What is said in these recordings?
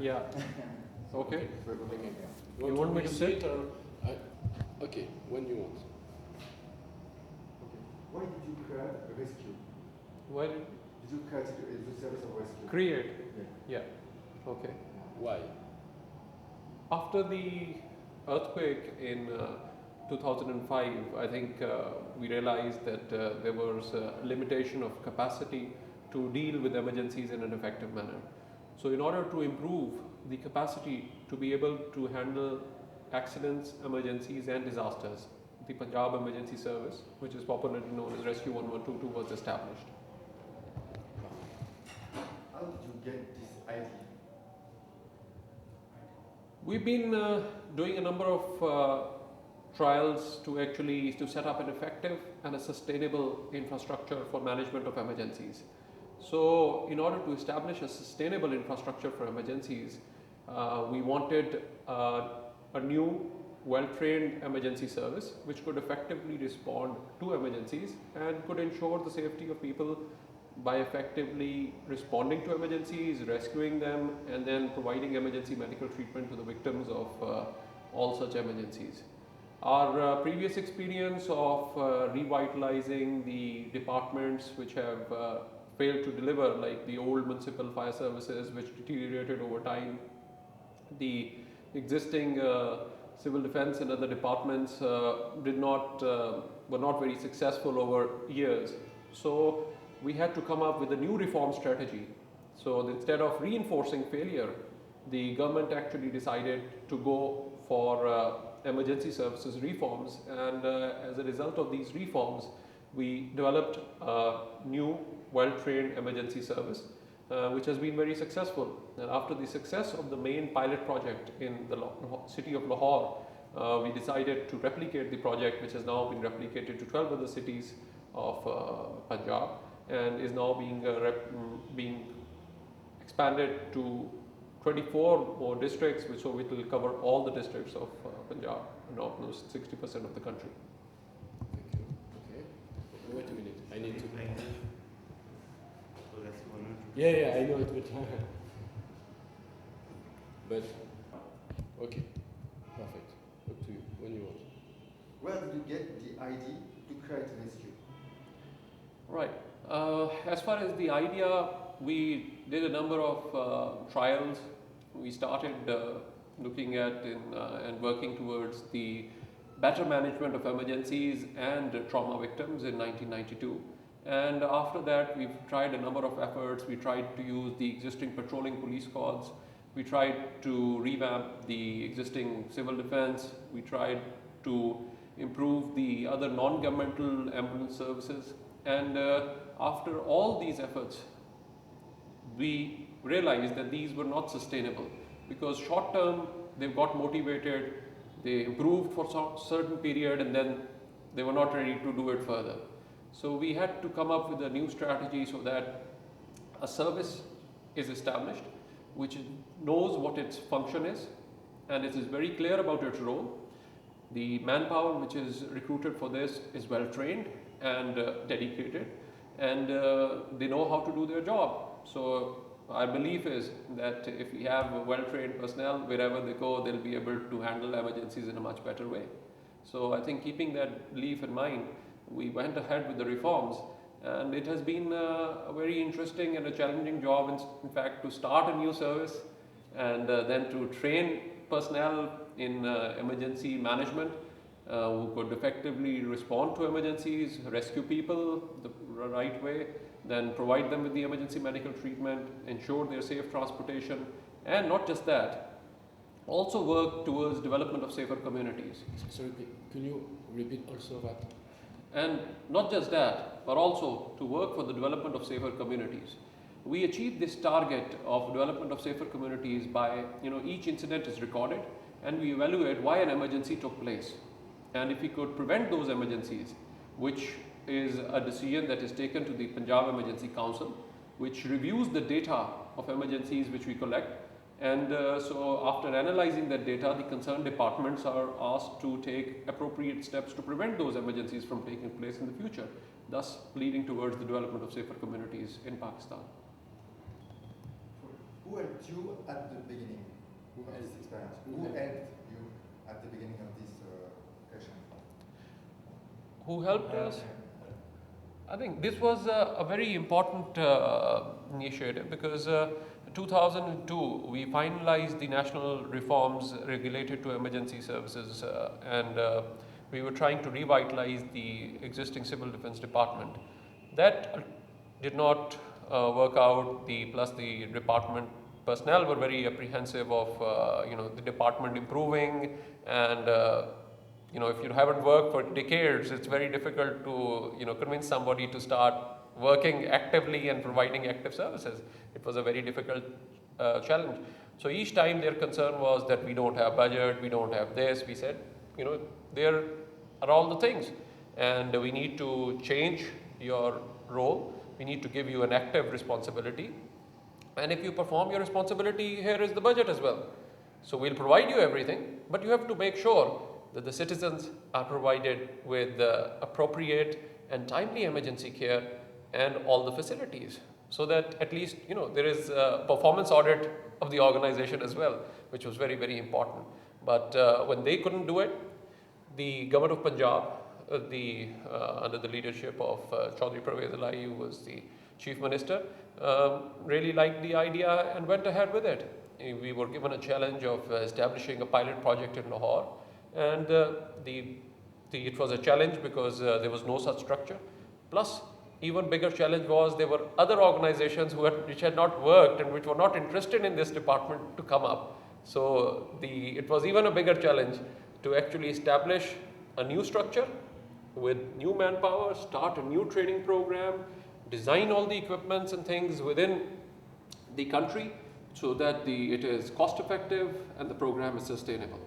Yeah. Okay. Okay. You want me to sit? Or okay, when you want. Okay. Why did you create a rescue? Why did Did you create the service of rescue? create? Yeah. Yeah. Okay. Why? After the earthquake in 2005, I think we realized that there was a limitation of capacity to deal with emergencies in an effective manner. So, in order to improve the capacity to be able to handle accidents, emergencies, and disasters, the Punjab Emergency Service, which is popularly known as Rescue 1122, was established. How did you get this idea? We've been doing a number of trials to set up an effective and a sustainable infrastructure for management of emergencies. So, in order to establish a sustainable infrastructure for emergencies, we wanted a new, well-trained emergency service which could effectively respond to emergencies and could ensure the safety of people by effectively responding to emergencies, rescuing them, and then providing emergency medical treatment to the victims of all such emergencies. Our previous experience of revitalizing the departments which have failed to deliver, like the old municipal fire services which deteriorated over time, the existing civil defense and other departments were not very successful over years. So we had to come up with a new reform strategy. So instead of reinforcing failure, the government actually decided to go for emergency services reforms, and as a result of these reforms, we developed a new well-trained emergency service which has been very successful. And after the success of the main pilot project in the city of Lahore, we decided to replicate the project, which has now been replicated to 12 other cities of Punjab and is now being expanded to 24 more districts, so it will cover all the districts of Punjab and almost 60% of the country. Thank you. Okay. Wait a minute. I need to. Yeah, I know it, but okay, perfect. Up to you when you want. Where did you get the idea to create a rescue? Right. As far as the idea, we did a number of trials. We started looking at and working towards the better management of emergencies and trauma victims in 1992. And after that, we've tried a number of efforts. We tried to use the existing patrolling police squads. We tried to revamp the existing civil defense. We tried to improve the other non-governmental ambulance services. And after all these efforts, we realized that these were not sustainable, because short term they've got motivated, they improved for a certain period, and then they were not ready to do it further. So we had to come up with a new strategy so that a service is established which knows what its function is and it is very clear about its role. The manpower which is recruited for this is well trained and dedicated, and they know how to do their job. So our belief is that if we have well-trained personnel, wherever they go, they'll be able to handle emergencies in a much better way. So I think keeping that belief in mind, we went ahead with the reforms, and it has been a very interesting and a challenging job, in fact, to start a new service and then to train personnel in emergency management who could effectively respond to emergencies, rescue people the right way, then provide them with the emergency medical treatment, ensure their safe transportation, and not just that, also work towards development of safer communities. Sorry, can you repeat also that? And not just that, but also to work for the development of safer communities. We achieve this target of development of safer communities by, each incident is recorded and we evaluate why an emergency took place. And if we could prevent those emergencies, which is a decision that is taken to the Punjab Emergency Council, which reviews the data of emergencies which we collect. And so after analyzing that data, the concerned departments are asked to take appropriate steps to prevent those emergencies from taking place in the future, thus leading towards the development of safer communities in Pakistan. Who Who helped you at the beginning of this experience? Who helped you at the beginning of this question? Who helped us? I think this was a very important initiative because 2002 we finalized the national reforms related to emergency services and we were trying to revitalize the existing civil defense department. That did not work out. Plus the department personnel were very apprehensive of the department improving and if you haven't worked for decades, it's very difficult to convince somebody to start working actively and providing active services. It was a very difficult challenge. So each time their concern was that we don't have budget, we don't have this. We said, there are all the things, and we need to change your role. We need to give you an active responsibility, and if you perform your responsibility, here is the budget as well. So we'll provide you everything, but you have to make sure that the citizens are provided with appropriate and timely emergency care and all the facilities, so that at least there is a performance audit of the organization as well, which was very, very important. But when they couldn't do it, the government of Punjab, under the leadership of Chaudhry Parvez Elahi, who was the chief minister, really liked the idea and went ahead with it. We were given a challenge of establishing a pilot project in Lahore, and it was a challenge because there was no such structure. Plus, even bigger challenge was there were other organizations which had not worked and which were not interested in this department to come up. So it was even a bigger challenge to actually establish a new structure with new manpower, start a new training program, design all the equipments and things within the country so that it is cost effective and the program is sustainable.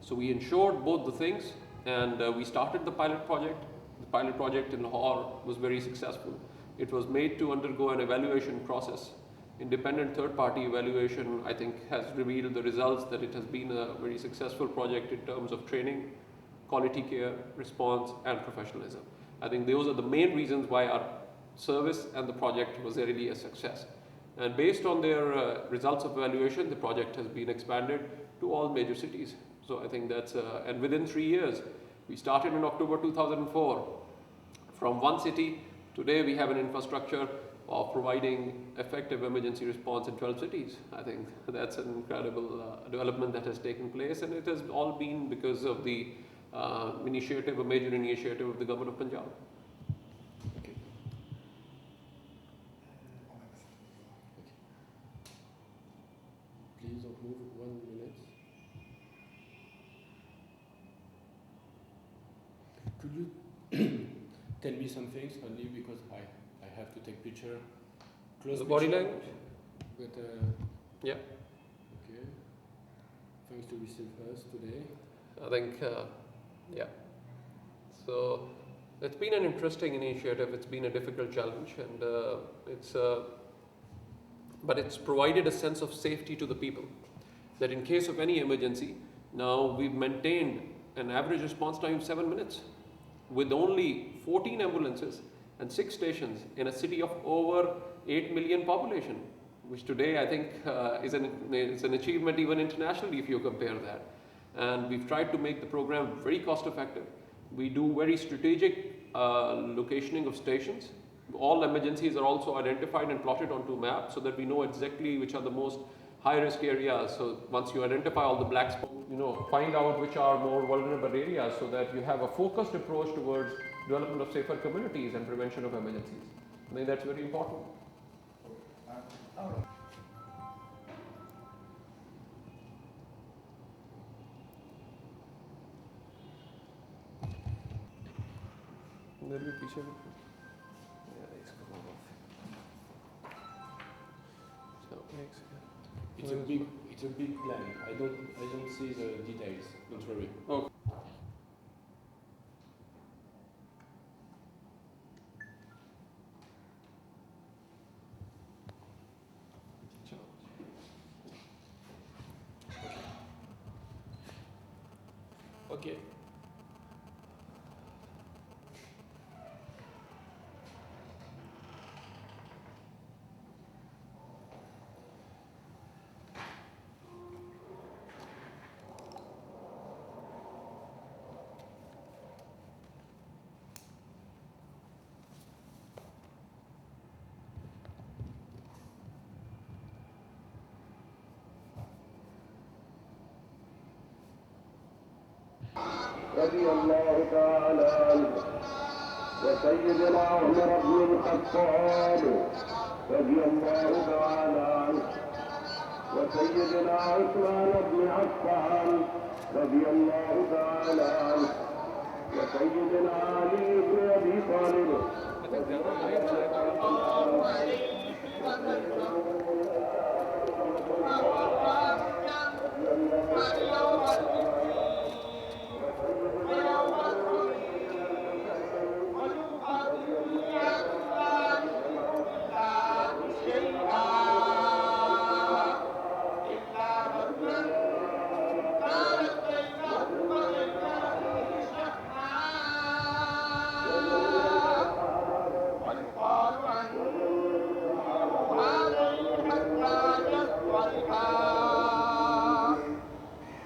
So we ensured both the things, and we started the pilot project. The pilot project in Lahore was very successful. It was made to undergo an evaluation process. Independent third-party evaluation, I think, has revealed the results that it has been a very successful project in terms of training, quality care, response, and professionalism. I think those are the main reasons why our service and the project was really a success. And based on their results of evaluation, the project has been expanded to all major cities. So I think that's, and within 3 years, we started in October 2004. From one city, today we have an infrastructure of providing effective emergency response in 12 cities. I think that's an incredible development that has taken place, and it has all been because of the initiative, a major initiative of the government of Punjab. Okay. Please don't move 1 minute. Could you tell me some things only because I have to take picture. Close The picture, body language? But Yeah. okay. Thanks to receive us today. I think, yeah. So it's been an interesting initiative. It's been a difficult challenge, and but it's provided a sense of safety to the people. That in case of any emergency, now we've maintained an average response time of 7 minutes, with only 14 ambulances and 6 stations in a city of over 8 million population, which today I think is an achievement even internationally if you compare that. And we've tried to make the program very cost effective. We do very strategic locationing of stations. All emergencies are also identified and plotted onto a map so that we know exactly which are the most high-risk areas. So once you identify all the black spots, find out which are more vulnerable areas so that you have a focused approach towards development of safer communities and prevention of emergencies. I think that's very important. It's a big plan. I don't see the details. Don't worry. Okay. Okay. رضي الله تعالى عنه وسيدنا عمر بن الخطاب رضي الله تعالى عنه وسيدنا عثمان بن عفان رضي الله تعالى عنه وسيدنا علي بن ابي طالب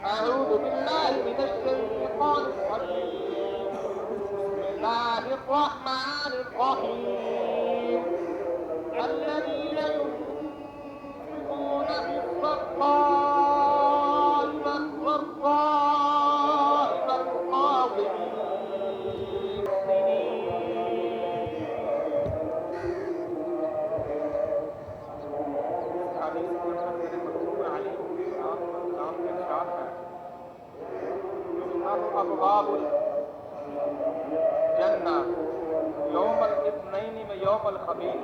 أعوذ بالله من الشيطان الرجيم بسم الله الرحمن الرحيم الذين ينفقون في السراء والضراء والكاظمين अबवाब जन्ना यौम इत्नैन में यौम खमीस।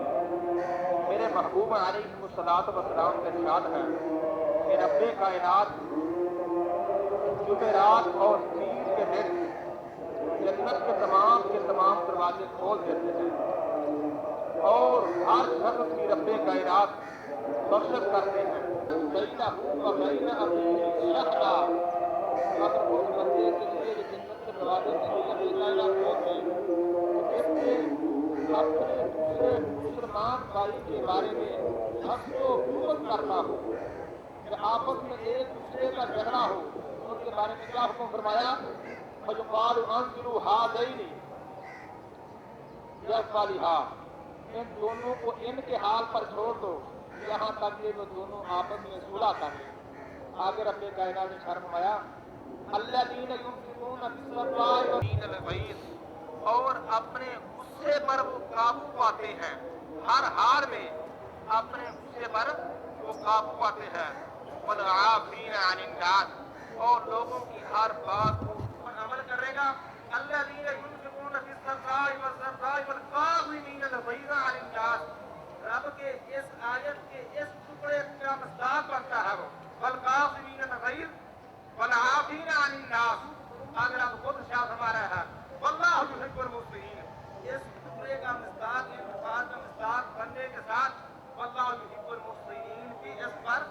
मेरे महबूब अलैहिस्सलातु वस्सलाम का इरशाद है कि रब्बे कायनात जुमेरात और पीर के दिन जन्नत के तमाम दरवाजे खोल देते हैं और हर शख्स की रब्बे कायनात बख्शिश करते हैं। अगर उस बंदे के लिए जन्नत के दरवाजे अपने दूसरे मुसलमान भाई के बारे में हक को हुक्म करता हो कि आपस में एक दूसरे का झगड़ा हो, उनके बारे में क्या हुक्म फरमाया? फयुकालु अंजुरु हादैनि यस्वालिहा, इन दोनों को इनके हाल पर छोड़ दो यहाँ तक कि वो दोनों आपस में सुलह कर लें। आगे रब्बे कायनात ने फरमाया अल्लज़ीना युनफ़िक़ूना फ़िस्सर्रा'i वल-ज़र्रा'i, और अपने गुस्से पर वो काबू पाते हैं, हर हाल में अपने गुस्से पर वो काबू पाते हैं। वल-आफ़ीना अनिन-नास, और लोगों की हर बात पर अमल करेगा। अल्लज़ीना युनफ़िक़ूना फ़िस्सर्रा'i वल-ज़र्रा'i वल-काज़िमीना अल-ग़ैज़ अनिन-नास, रब के इस आयत के इस टुकड़े का मज़ाक बनता है वो वल-काज़िमीना अल-ग़ैज़ वल-आफ़ीना अनिन-नास। अगर आप खुद शाह हमारा है वल्लाहु युहिब्बुल मुहसिनीन, इस टुकड़े का मिस्दाक का मिस्दाक बनने के साथ वल्लाहु युहिब्बुल मुहसिनीन भी इस पर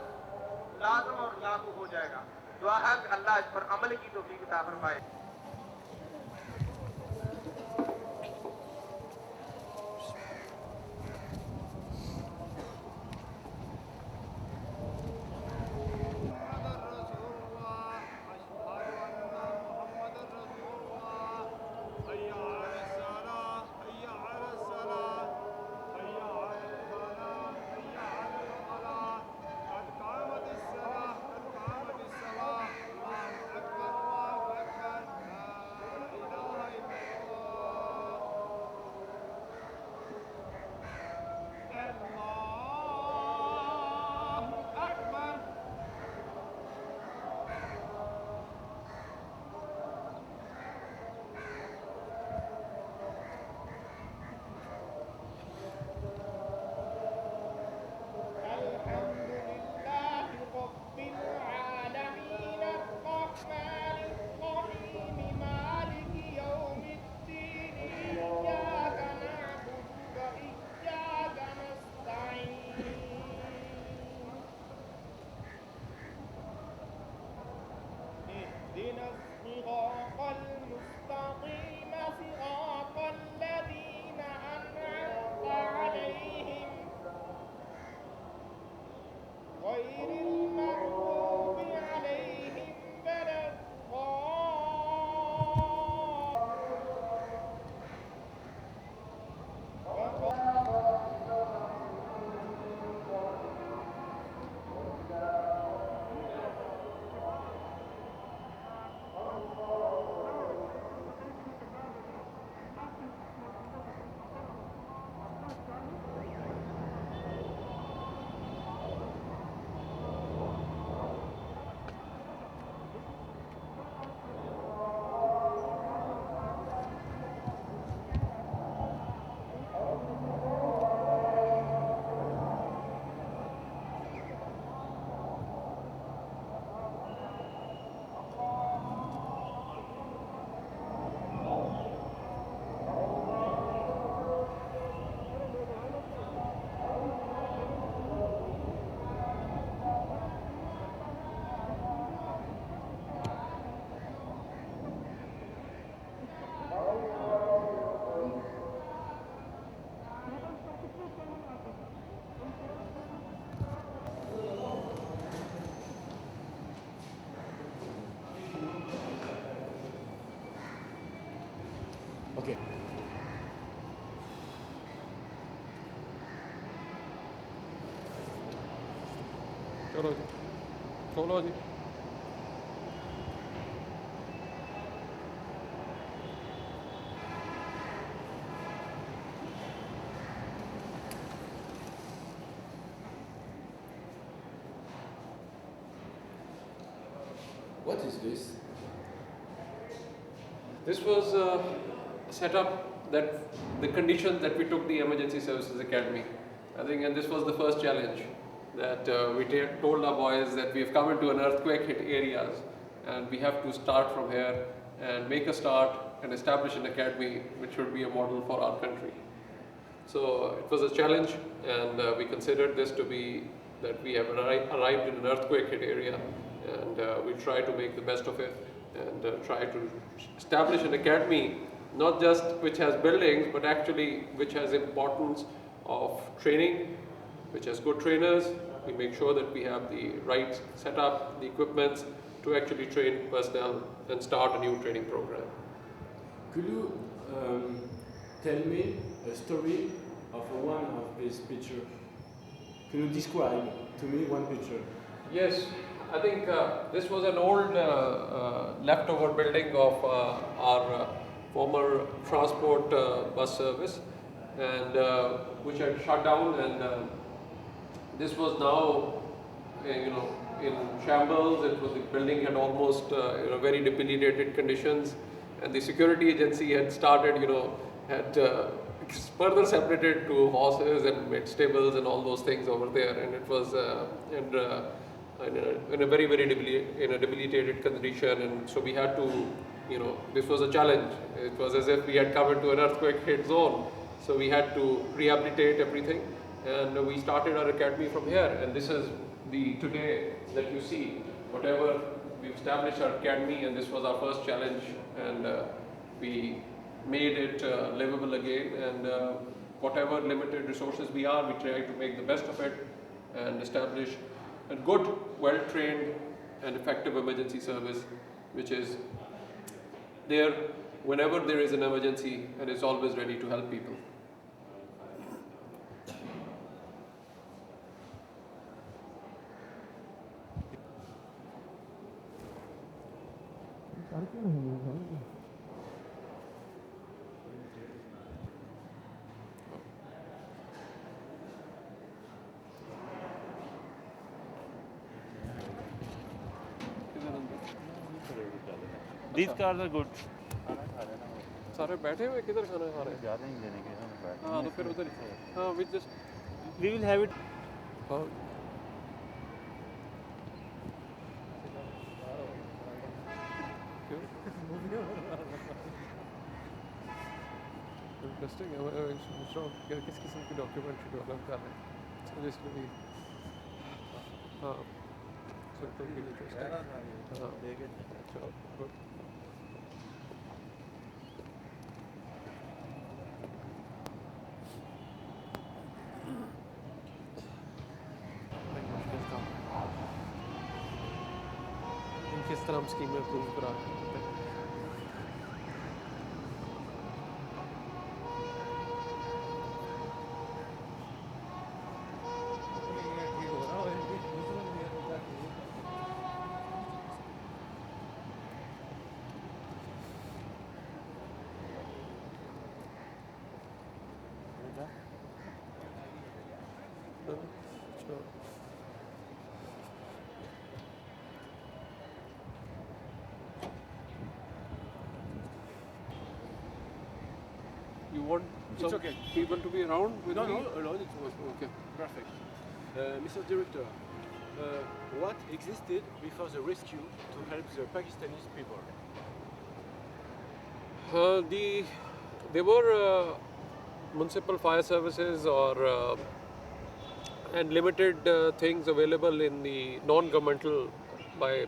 लाज़िम और लागू हो जाएगा। दुआ है कि अल्लाह इस पर अमल की तौफीक अता फरमाए। चलो जी, खोलो जी। What is this? This was set up that the conditions that we took the Emergency Services Academy. I think, and this was the first challenge that we told our boys that we have come into an earthquake hit areas and we have to start from here and make a start and establish an academy which would be a model for our country. So it was a challenge, and we considered this to be that we have arrived in an earthquake hit area, and we try to make the best of it and try to establish an academy, not just which has buildings, but actually which has importance of training, which has good trainers. We make sure that we have the right setup, the equipments to actually train personnel and start a new training program. Could you tell me a story of one of these pictures? Can you describe to me one picture? Yes, I think this was an old leftover building of our former transport bus service, and which had shut down, and this was now, in shambles. It was, the building had almost very debilitated conditions, and the security agency had started, had further separated to horses and made stables and all those things over there, and it was in a very debilitated condition, and so we had to, this was a challenge. It was as if we had come into an earthquake hit zone, so we had to rehabilitate everything, and we started our academy from here, and this is the today that you see. Whatever, we established our academy, and this was our first challenge, and we made it livable again, and whatever limited resources we are, we try to make the best of it and establish a good, well-trained and effective emergency service, which is there whenever there is an emergency and is always ready to help people. These cars are good. सारे बैठे हुए किधर खाना खा रहे हैं? ज़्यादा नहीं देने के हम बैठ हाँ तो फिर उधर हाँ with just We will have it. हाँ क्यों? Interesting है किस किस्म की डॉक्यूमेंट्री डेवलप कर रहे हैं, so इसलिए हाँ so it will be interesting हाँ चलो good. किस तरह हम स्कीम में अप्रूव करा सकते हैं. Sure. You want It's some okay. people to be around with No, me? no, alone it was Okay. perfect. Mr. Director, what existed before the rescue to help the Pakistani people? There were municipal fire services or and limited things available in the non-governmental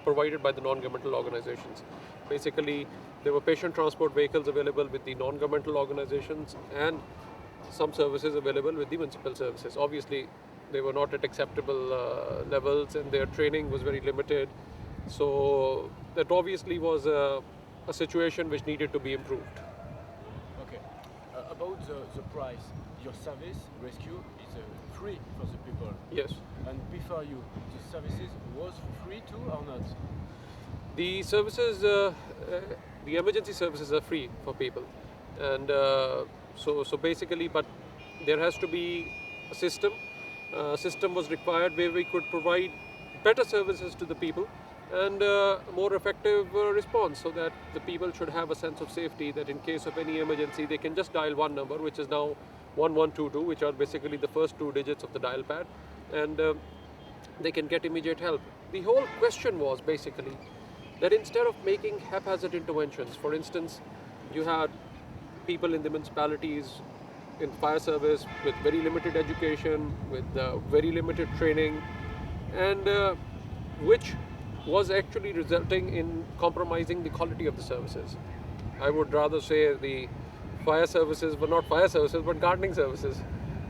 provided by the non-governmental organizations. Basically, there were patient transport vehicles available with the non-governmental organizations and some services available with the municipal services. Obviously, they were not at acceptable levels and their training was very limited. So that obviously was a situation which needed to be improved. Okay. About the price, your service rescue is free for the people. Yes. And before you, the services was free too or not? The services, the emergency services are free for people, and so basically, but there has to be a system. System was required where we could provide better services to the people and more effective response, so that the people should have a sense of safety that in case of any emergency they can just dial one number, which is now 1122, which are basically the first two digits of the dial pad, and they can get immediate help. The whole question was basically that instead of making haphazard interventions, for instance, you had people in the municipalities in fire service with very limited education, with very limited training, and which was actually resulting in compromising the quality of the services. I would rather say the fire services were not fire services but gardening services,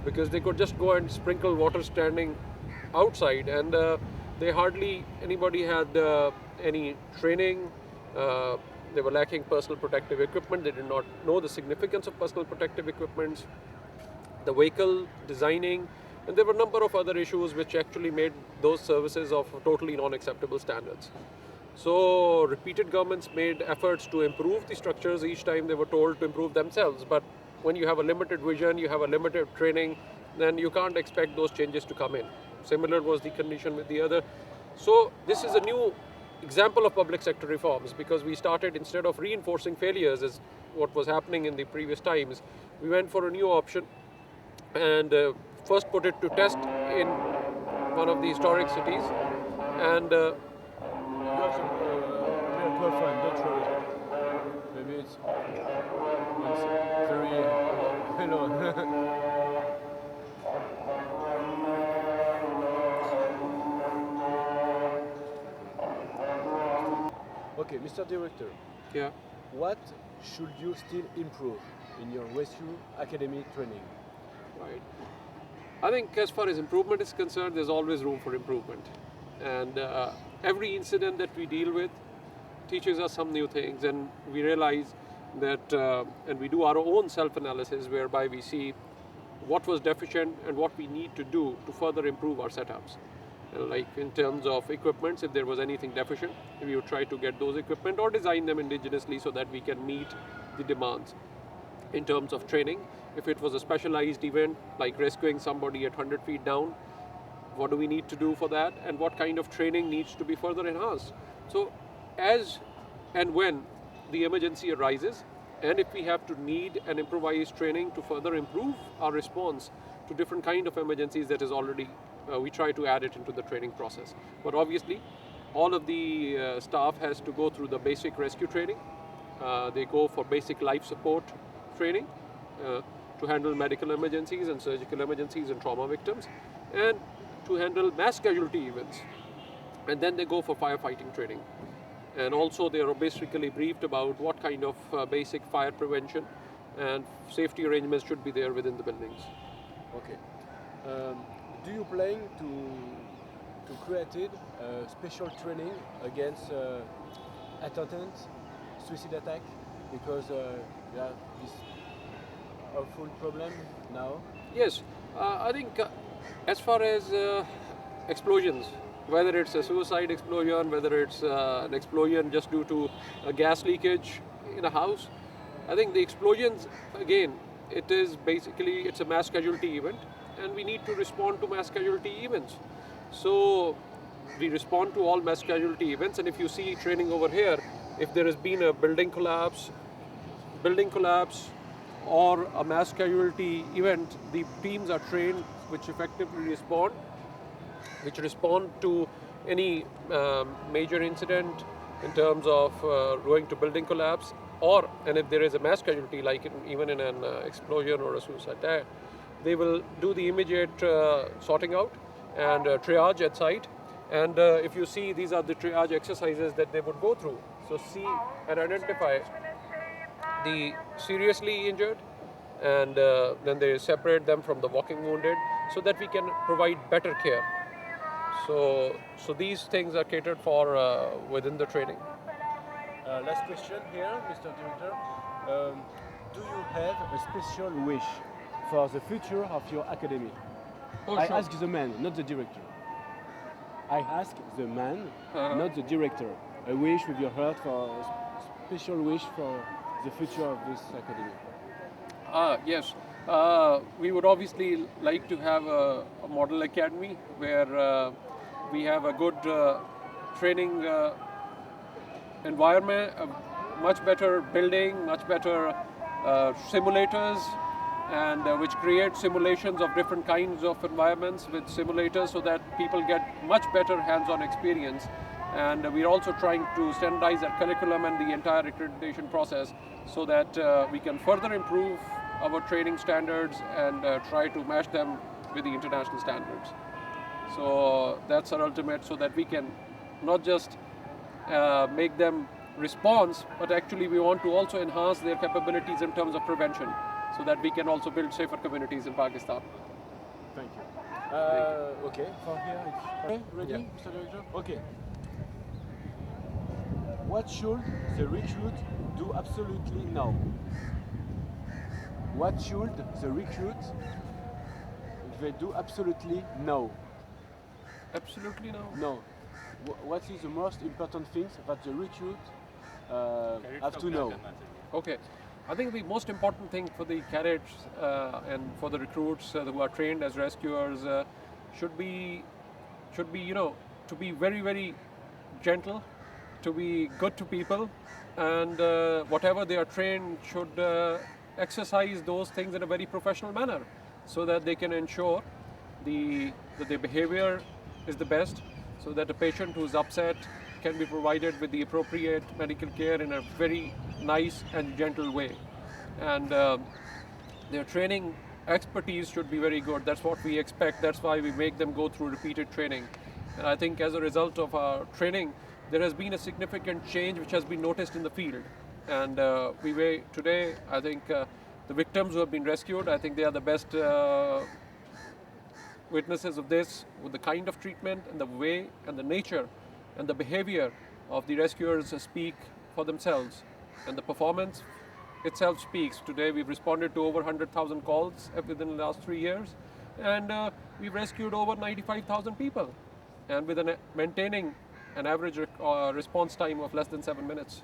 because they could just go and sprinkle water standing outside, and they hardly anybody had any training. They were lacking personal protective equipment. They did not know the significance of personal protective equipment, the vehicle designing, and there were a number of other issues which actually made those services of totally non-acceptable standards. So repeated governments made efforts to improve the structures each time they were told to improve themselves, but when you have a limited vision, you have a limited training, then you can't expect those changes to come in. Similar was the condition with the other. So this is a new example of public sector reforms, because we started, instead of reinforcing failures as what was happening in the previous times, we went for a new option and first put it to test in one of the historic cities, and You have some microphone, don't worry. Maybe it's very hello. Okay, Mr. Director, yeah. what should you still improve in your rescue academy training? Right. I think as far as improvement is concerned, there's always room for improvement. And every incident that we deal with teaches us some new things, and we realize that, and we do our own self-analysis whereby we see what was deficient and what we need to do to further improve our setups. Like in terms of equipments, if there was anything deficient, we would try to get those equipment or design them indigenously so that we can meet the demands. In terms of training, if it was a specialized event like rescuing somebody at 100 feet down, what do we need to do for that, and what kind of training needs to be further enhanced? So as and when the emergency arises, and if we have to need an improvised training to further improve our response to different kind of emergencies, that is already we try to add it into the training process. But obviously all of the staff has to go through the basic rescue training. They go for basic life support training to handle medical emergencies and surgical emergencies and trauma victims, and to handle mass casualty events. And then they go for firefighting training. And also they are basically briefed about what kind of basic fire prevention and safety arrangements should be there within the buildings. Okay. Do you plan to create special training against attempts, suicide attack, because we have this awful problem now? Yes, I think as far as explosions, whether it's a suicide explosion, whether it's an explosion just due to a gas leakage in a house, I think the explosions, again, it is basically, it's a mass casualty event, and we need to respond to mass casualty events. So we respond to all mass casualty events, and if you see training over here, if there has been a building collapse or a mass casualty event, the teams are trained which effectively respond to any major incident in terms of going to building collapse, and if there is a mass casualty, like even in an explosion or a suicide attack, they will do the immediate sorting out and triage at site. And if you see, these are the triage exercises that they would go through. So see and identify the seriously injured, and then they separate them from the walking wounded so that we can provide better care. So these things are catered for within the training. Last question here, Mr. Director. Do you have a special wish for the future of your academy? Oh, I sure. ask the man, not the director. I ask the man, not the director. A wish with your heart for a special wish for the future of this academy. Yes, we would obviously like to have a model academy where we have a good training environment, a much better building, much better simulators, and which create simulations of different kinds of environments with simulators so that people get much better hands-on experience. And we're also trying to standardize our curriculum and the entire accreditation process so that we can further improve our training standards and try to match them with the international standards. So that's our ultimate, so that we can not just make them response, but actually we want to also enhance their capabilities in terms of prevention, so that we can also build safer communities in Pakistan. Thank you. Okay, for here it's okay. Ready, Mr. Director? Okay. What should the recruit do absolutely now? What should the recruit they do absolutely now? Absolutely no. No. What is the most important things that the recruit have to know? Okay, I think the most important thing for the cadets and for the recruits who are trained as rescuers should be to be very, very gentle, to be good to people, and whatever they are trained should exercise those things in a very professional manner, so that they can ensure that their behavior is the best, so that a patient who is upset can be provided with the appropriate medical care in a very nice and gentle way. And their training expertise should be very good. That's what we expect. That's why we make them go through repeated training. And I think as a result of our training, there has been a significant change which has been noticed in the field. And today, I think the victims who have been rescued, I think they are the best witnesses of this, with the kind of treatment and the way and the nature and the behavior of the rescuers speak for themselves. And the performance itself speaks. Today we've responded to over 100,000 calls within the last 3 years, and we've rescued over 95,000 people, and with maintaining an average response time of less than 7 minutes.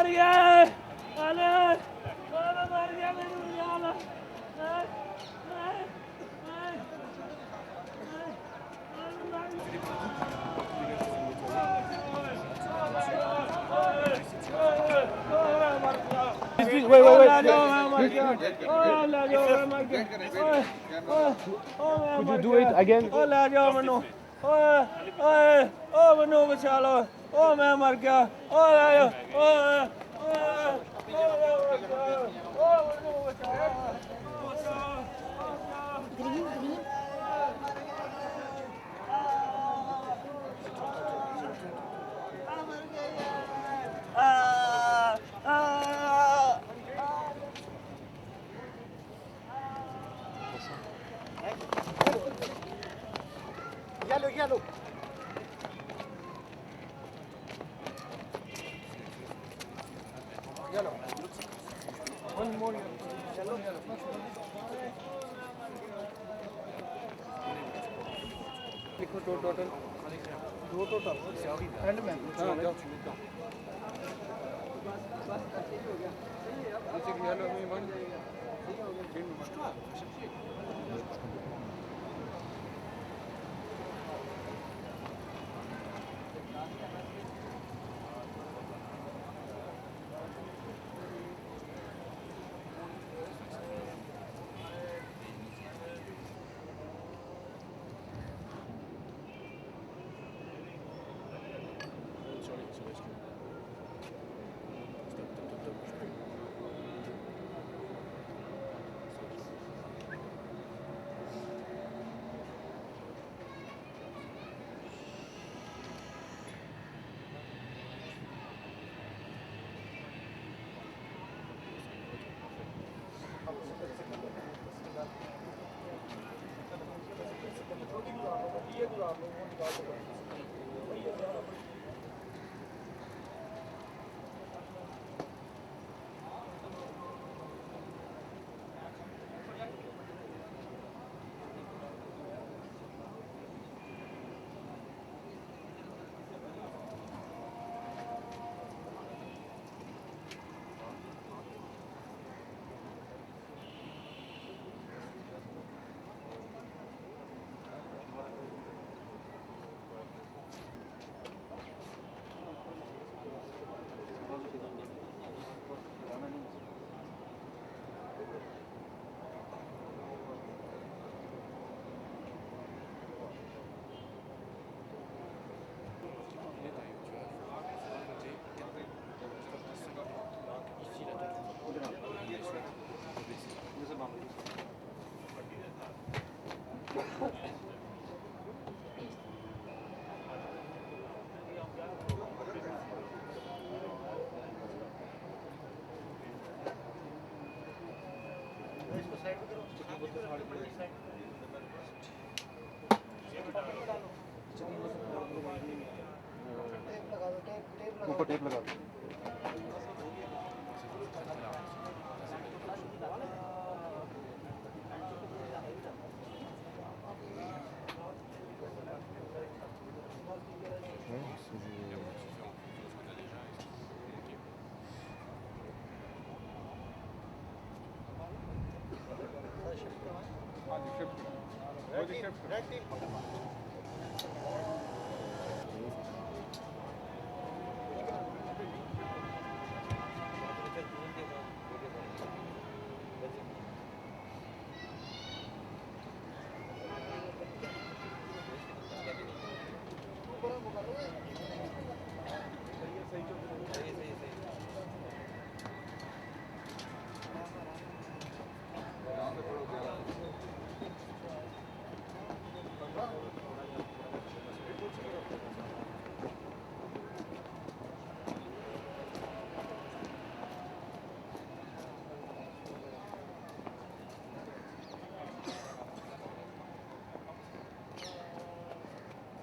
Could you do it again? Yellow. One more yellow. लिखो total दो total and में ऊपर tape लगा दो।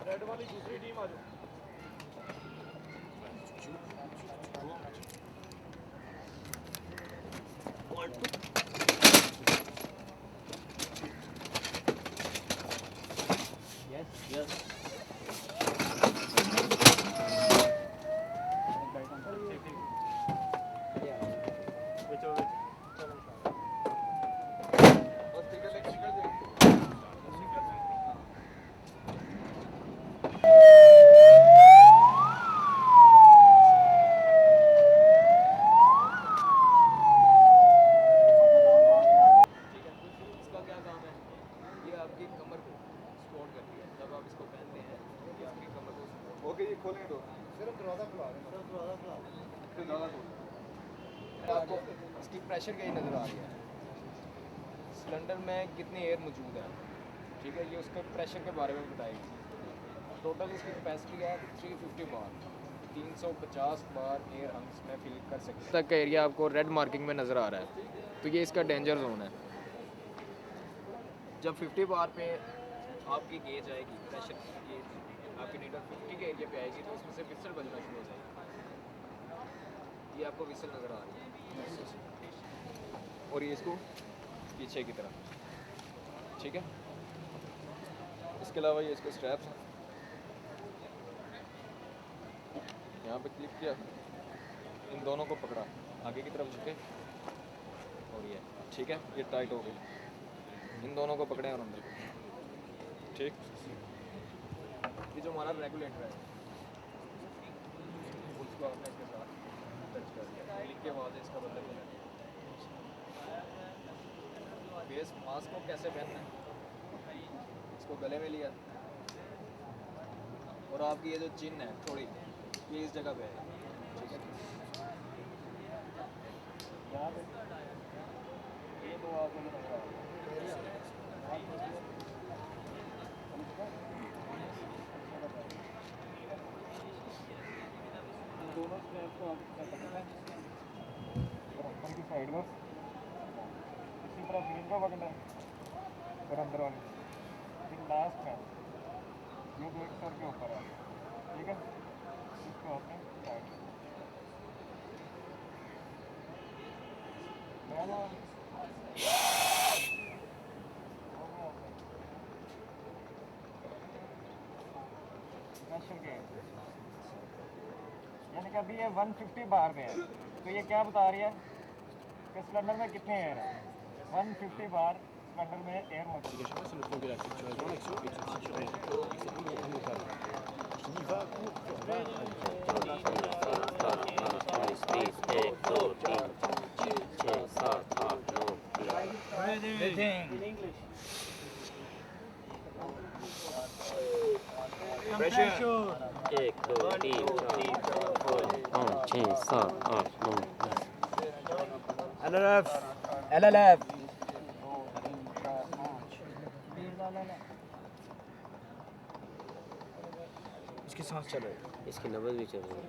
Red वाली दूसरी team आ जाओ। आपको इसकी प्रेशर गेज नज़र आ रही है, सिलेंडर में कितनी एयर मौजूद है, ठीक है, ये उसके प्रेशर के बारे में बताएगी। टोटल इसकी कैपेसिटी है 350 बार, 350 बार एयर हम इसमें फिल कर सकते हैं। तक का एरिया आपको रेड मार्किंग में नज़र आ रहा है, तो ये इसका डेंजर जोन है। जब 50 बार पे आपकी गेज आएगी, प्रेशर की गेज आपकी नीडल 50 के एरिया पे आएगी, तो इसमें से विसल बजना शुरू हो जाएगी। ये आपको विसल नज़र आ रही है, और ये इसको पीछे की तरफ, ठीक है। इसके अलावा ये इसके स्ट्रैप्स हैं, यहाँ पे क्लिक किया, इन दोनों को पकड़ा, आगे की तरफ झुके, और ये ठीक है, ये टाइट हो गई। इन दोनों को पकड़े और अंदर, ठीक। ये जो हमारा रेगुलेटर है, उसको आपने इसके साथ टच कर दिया, क्लिक के बाद इसका बदल बेस मास्क को कैसे पहनना है, इसको गले में लिया, और आपकी ये जो चिन है थोड़ी, ये इस जगह पे है, ठीक है। यहाँ पे ये तो आपको नजर आ रहा है, दोनों स्ट्रैप को आप पकड़ना है और ऊपर की साइड को इसी तरह ग्रीन को पकड़ना है और अंदर वाली फिर लास्ट में ये दो एक सर के ऊपर है, ठीक है। इसको आपने साइड यानी कि अभी ये 150 बार में है, तो ये क्या बता रही है कि सिलेंडर में कितने एयर है। 150 बार सिलेंडर में एयर मौजूद है। प्रेशर 1 2 3 4 5 6 7 8 9 10 LLF इसकी सांस चल रही है, इसकी नब्ज भी चल रही है।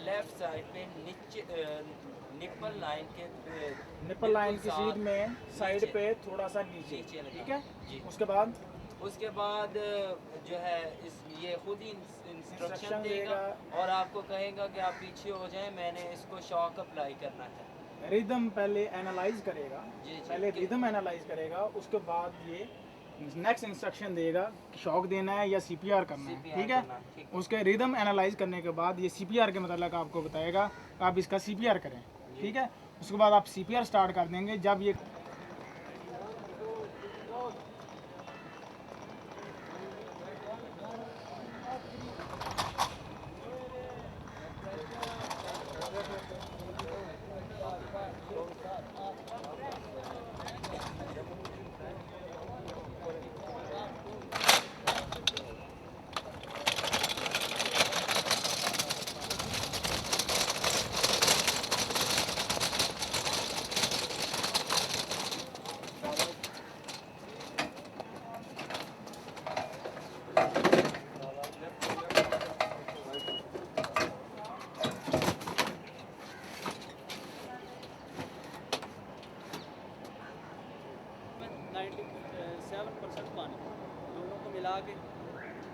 लेफ्ट साइड पे नीचे निप्पल लाइन के निप्पल लाइन की सीध में साइड पे थोड़ा सा नीचे, ठीक है। उसके बाद जो है इस ये खुद ही इंस्ट्रक्शन देगा और आपको कहेगा कि आप पीछे हो जाएं, मैंने इसको शॉक अप्लाई करना है। रिदम पहले एनालाइज करेगा, पहले रिदम एनालाइज करेगा, उसके बाद ये नेक्स्ट इंस्ट्रक्शन देगा कि शॉक देना है या सीपीआर करना है, ठीक है। उसके रिदम एनालाइज करने के बाद ये सीपीआर के मतलब आपको बताएगा कि आप इसका सीपीआर करें, ठीक है। उसके बाद आप सीपीआर स्टार्ट कर देंगे। जब ये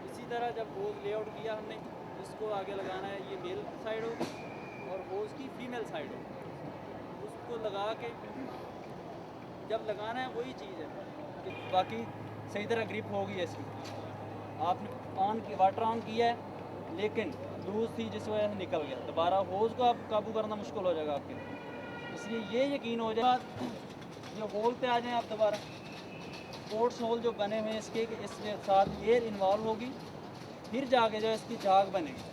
इसी तरह जब होज लेआउट किया हमने, इसको आगे लगाना है, ये मेल साइड होगी और होज की फीमेल साइड होगी, उसको लगा के जब लगाना है वही चीज़ है। बाकी सही तरह ग्रिप होगी इसकी। आपने वाटर ऑन किया है लेकिन लूज थी जिस वजह से निकल गया, दोबारा होज़ को आप काबू करना मुश्किल हो जाएगा आपके लिए। इसलिए ये यकीन हो जाए ये होल पे आ जाएं आप दोबारा। स्पोर्ट्स होल जो बने हुए हैं इसके इसके साथ एयर इन्वॉल्व होगी, फिर जाके जो इसकी झाग बनेगी।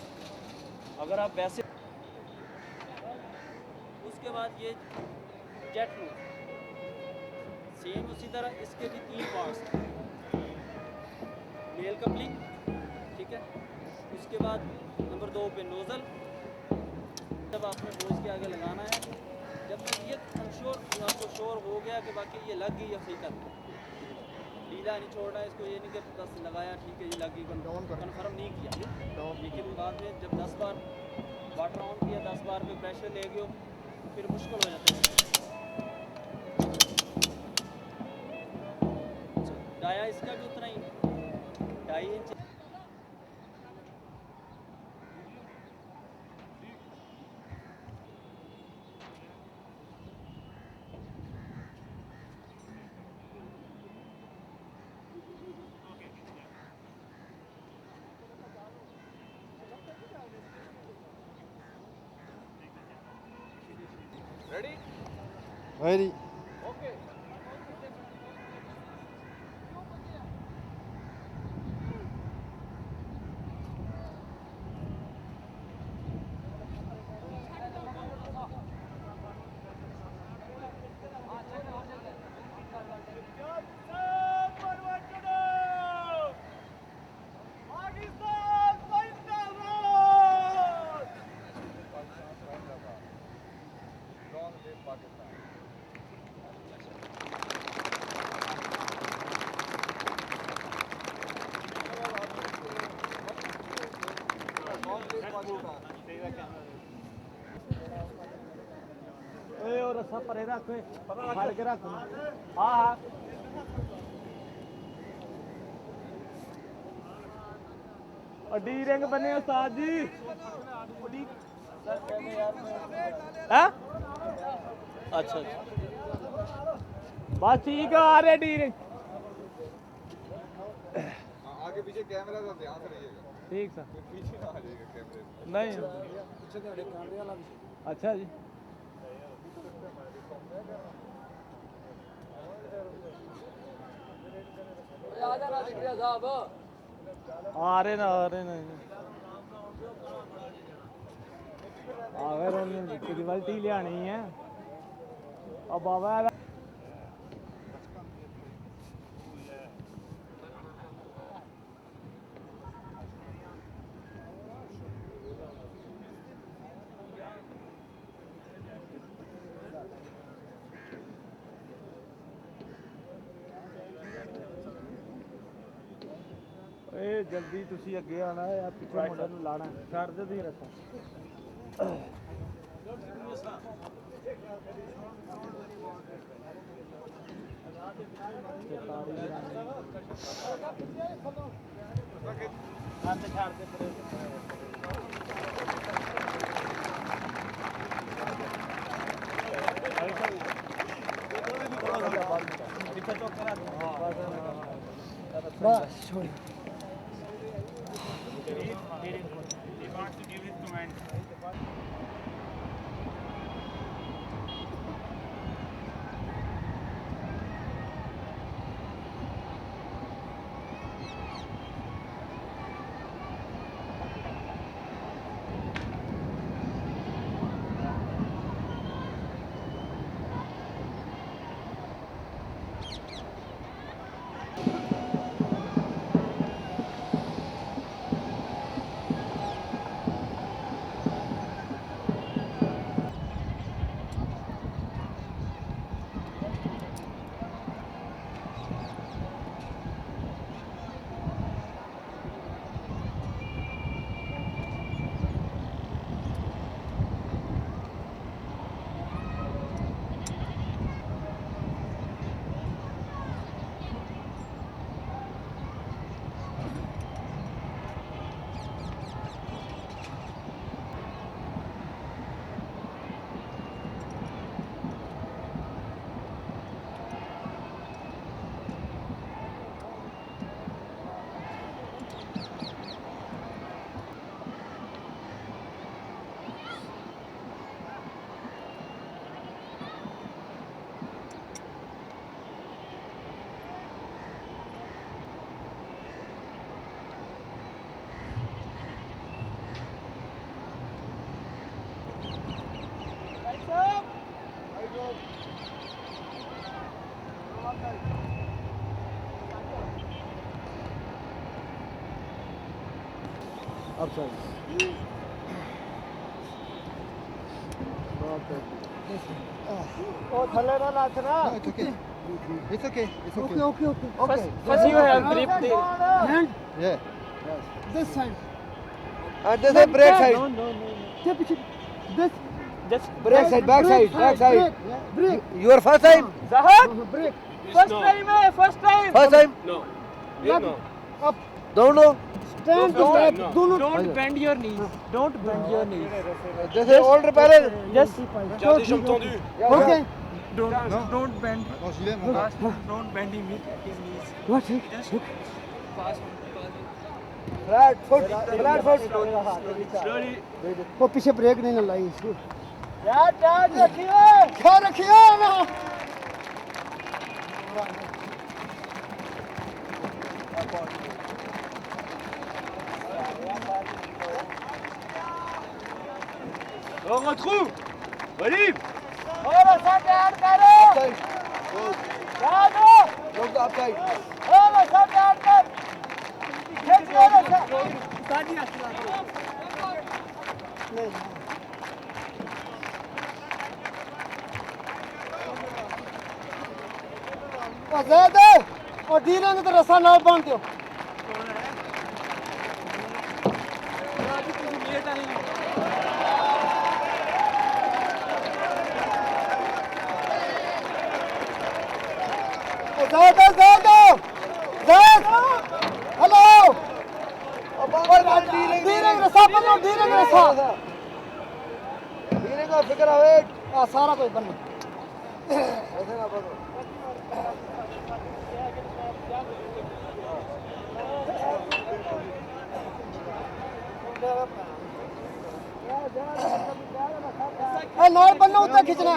अगर आप वैसे उसके बाद ये जेट लूज सेम उसी तरह इसके भी 3 पार्ट्स हैं। मेल कपलिंग, ठीक है। उसके बाद नंबर 2 पे नोज़ल, जब आपने होज़ के आगे लगाना है, जब तक ये अनश्योर आपको श्योर हो गया कि बाकी ये लग गई या सही कर ढीला नहीं छोड़ना है इसको। ये नहीं कि बस लगाया ठीक है ये लग गई, कन्फर्म नहीं किया। लेकिन बाद में जब 10 बार वाटर ऑन किया, 10 बार पे प्रेशर ले गए फिर मुश्किल हो जाता है। डाया इसका भी उतना ही 2.5 इंच। Ready? Ready. Okay. और सब परे रख फाड़ के रख। हाँ हाँ और डी रिंग बने उस्ताद जी। हाँ अच्छा बस ठीक है आ रहे डी रिंग। आगे पीछे कैमरा का ध्यान से रहिएगा। ठीक सर। पीछे ना आ जाइएगा कैमरे। नहीं अच्छा जी। आ रहे ना अगर रिवल्टी लियानी है और बाबा जल्दी तुसी अगे आना है या पीछे मुंडे नूं लाना छड़ दे दी रस्ता। बस छोड़ It's okay. It's okay. First you have grip the hand. Yeah. This side. And this is brake side. No. This. Just Brake side, back side. Brake. Your first time? Zahad. Brake. First time. First time? No. No. Up. Don't know. Stand to back. No. Don't bend your knees. Don't bend your knees. This is older parallel. Just. Garde les jambes tendues. Okay. No. Don't bend. Attends, j'y vais, mon gars. Don't bend his knees. What? Pass. Flat foot. Flat foot. Slowly. वो पीछे break नहीं लगाई इसको यार tight रखिए क्या रखिए ना On retrouve. Olive. और ऐसा टाइट करो जाओ Look the upside. और ऐसा टाइट कर खींचो ऐसा साजी नहीं ज़्यादा और धीरे से रस्सा ना बांध दो ज़्यादा हेलो धीरे रस्सा पकड़ो धीरे रस्सा धीरे का फिक्र आवे सारा कुछ बनना ऐसे ना पकड़ो नाल बनना उतना खींचना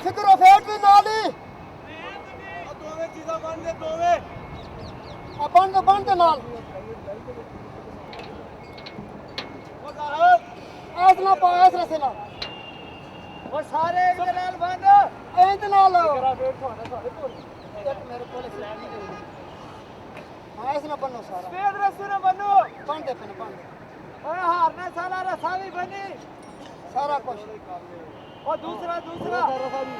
फिक्र ऑफ हेड भी नाल ही बंद दे नाल ऐस ना पा ऐस रसे ना वो सारे इधर नाल बंद ऐंत नाल मेरे को ऐस ना बनो सारा पेड़ रसे ना बनो बंद दे पे बंद ओए हारना सारा रसा भी बनी सारा कुछ और दूसरा रसा भी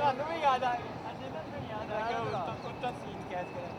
ਤੁਹਾਨੂੰ ਵੀ ਯਾਦ ਆ ਅੱਜ ਇਹਨਾਂ ਨੂੰ ਯਾਦ ਆ ਗਿਆ ਉੱਤਾ ਸੀਨ ਕੈਚ ਕਰਿਆ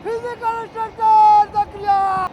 Physical instructor Zakria.